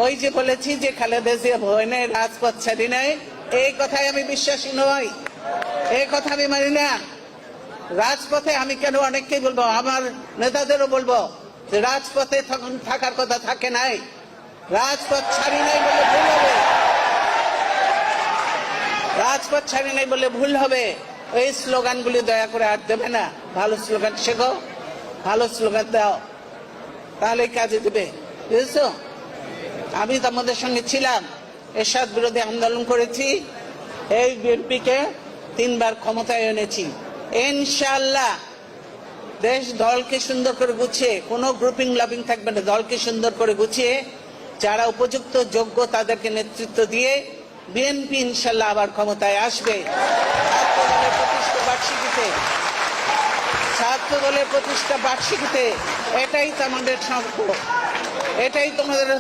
ওই যে বলেছি যে খালেদা জিয়া ভয় নেই, রাজপথ ছাড়ি নাই, এই কথায় আমি বিশ্বাসী নই, এই কথা আমি মানি না। রাজপথে আমি কেন অনেককেই বলবো, আমার নেতাদেরও বলবো যে রাজপথে তখন থাকার কথা থাকে নাই, রাজপথ ছাড়ি নাই বলে ভুল হবে, রাজপথ ছাড়ি নাই বলে ভুল হবে। এই স্লোগানগুলি দয়া করে আর দেবে না। ভালো স্লোগান শেখো, ভালো স্লোগান দাও, তাহলে কাজে দেবে, বুঝেছো? আমি তোমাদের সঙ্গে ছিলাম, এরশাদ বিরোধী আন্দোলন করেছি, এই বিএনপিকে 3 বার ক্ষমতায় এনেছি। ইনশাআল্লাহ দেশ দলকে সুন্দর করে গুছিয়ে, কোনো গ্রুপিং লাভিং থাকবে না, দলকে সুন্দর করে গুছিয়ে যারা উপযুক্ত যোগ্য তাদেরকে নেতৃত্ব দিয়ে বিএনপি ইনশাআল্লাহ আবার ক্ষমতায় আসবে। ছাত্র দলের প্রতিষ্ঠা বার্ষিকীতে এটাই তো আমাদের সংকল্প, এটাই তোমাদের